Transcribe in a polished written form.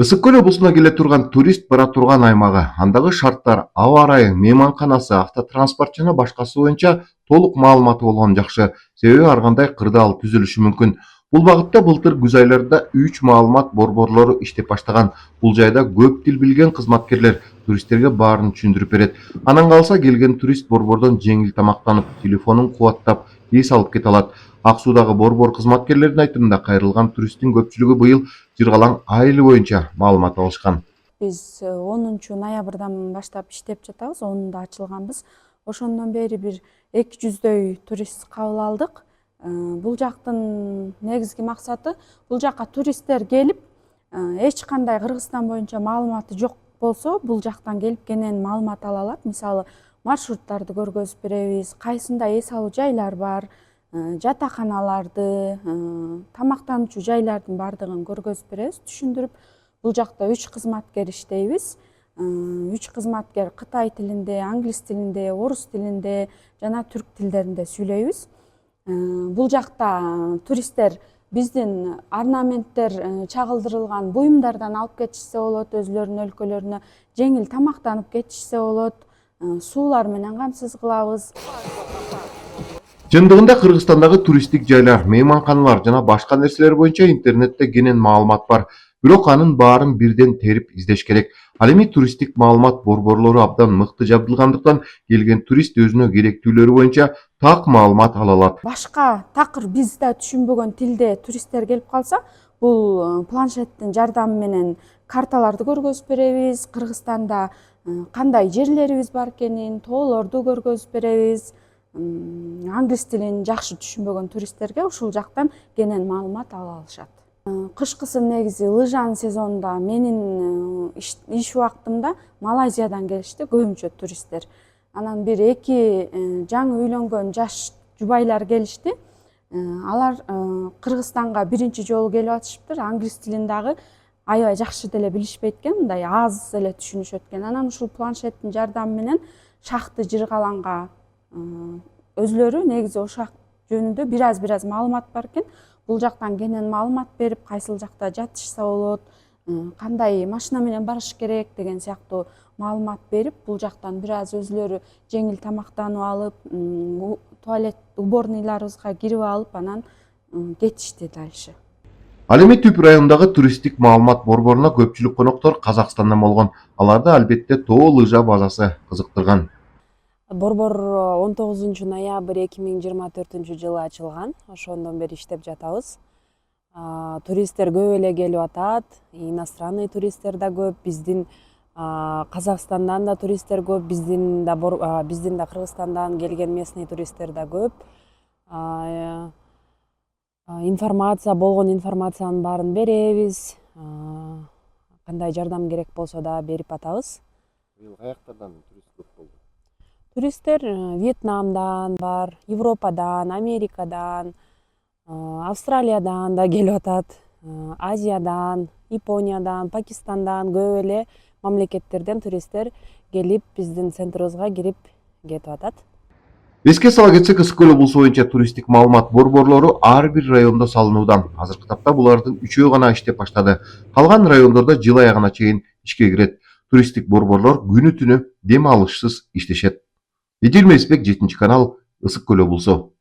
Ысык көл облусуна келе турган турист бара турган аймагы, андагы шарттар, аба ырайы, мейманканасы, автотранспорт жана башкасы боюнча толук маалыматы болгон жакшы. Себеби ар кандай кырдаал түзүлүшү мүмкүн. Бул багытта былтыр күз айларында 3 маалымат борборлору иштеп баштаган. Бул жайда көп тил билген кызматкерлер туристтерге баарын түшүндүрүп берет. Анан калса келген турист борбордон жеңил тамактанып, телефонун кубаттап, эс алып кете алат. Ак Суудагы борбор кызматкерлеринин айтымында кайрылган туристтин көпчүлүгү быйыл Жыргалаң айылы боюнча маалымат алышкан. Биз 10 ноябрдан баштап иштеп жатабыз, 10-да ачылганбыз. Ошондон бери бир 200дөй турист кабыл алдык. Бул жактын негизги максаты бул жакка туристтер келип, эч кандай Кыргызстан боюнча маалыматы жок болсо, бул жактан келип кенен маалымат ала алат. Мисалы, маршруттарды көргөзүп беребиз, кайсында эс алуу жайлар бар, жатаканаларды, тамактануучу жайлардын баардыгын көргөзүп беребиз, түшүндүрүп. Бул жакта 3 кызматкер иштейбиз. 3 кызматкер Кытай тилинде, англис тилинде, орус тилинде жана түрк тилдеринде сүйлөйбүз. Бул жакта туристтер биздин орнаменттер чагылдырылган буюмдардан алып кетишсе болот, өзүлөрүнүн өлкөлөрүнө жеңил тамактанып кетишсе болот, суулар менен камсыз кылабыз. Чындыгында Кыргызстандагы туристтик жайлар, мейманканалар жана башка нерселер боюнча интернетте кенен маалымат бар. Бирок анын баарын бирден терип издеш керек. Ал эми туристтик маалымат борборлору абдан мыкты жабдылгандыктан келген турист өзүнө керектүүлөрү боюнча так маалымат ала алат. Башка такыр биз да түшүнбөгөн тилде туристтер келип калса, бул планшеттин жардамы менен карталарды көргөзүп беребиз. Кыргызстанда кандай жерлерибиз бар экенин, тоолорду көргөзүп беребиз. Англис тилин жакшы түшүнбөгөн туристтерге ушул жактан кенен маалымат ала алышат. Кышкысы негизи лыжан сезонунда менин иш убактымда Малайзиядан келишти көбүнчө туристтер. Анан бир 2 жаңы үйлөнгөн жаш жубайлар келишти. Алар Кыргызстанга биринчи жолу келип атышыптыр. Англис тилин дагы аябай жакшы деле билишпейт экен, мындай аз эле түшүнүшөт экен. Анан ушул планшеттин жардамы менен шахты Жыргалаңга өзүлөрү негизи ошол жөнүндө бир аз маалымат бар экен. Бул жактан кенен маалымат берип, кайсыл жакта жатышса болот, кандай машина менен барыш керек деген сыяктуу маалымат берип, бул жактан бир аз өзүлөрү жеңил тамактанып алып, туалет уборныйларыбызга кирип алып, анан кетишти дальше. Ал эми Түп районундагы туристтик маалымат борборуна көпчүлүк коноктор Казакстандан болгон. Аларды албетте тоо лыжа базасы кызыктырган. Борбор 19 ноябрь 2024 жылы ачылган. Ошондон бери иштеп жатабыз. Туристтер көп эле келип атат. Иностранный туристтер да көп, биздин Казакстандан да туристтер көп, биздин да Кыргызстандан келген местный туристтер да көп. Болгон информациянын баарын беребиз. Кандай жардам керек болсо да берип атабыз. Быйыл каяктардан турист көп болду? Туристтер Вьетнамдан бар, Европадан, Америкадан, Австралиядан да келип атат, Азиядан, Япониядан, Пакистандан көп эле мамлекеттерден туристтер келип биздин центрибизге кирип кетип атат. Эске сала кетсек, Ысык көл облусу боюнча туристтик маалымат борборлору ар бир райондо салынуудан. Азыркы тапта булардын 3-өө гана иштеп баштады. Калган райондордо жыл аягына чейин ишке кирет. Туристтик борборлор күнү түнү дем алышсыз иштешет. Эдил Месбек, 7 канал, Ысык көл облусу.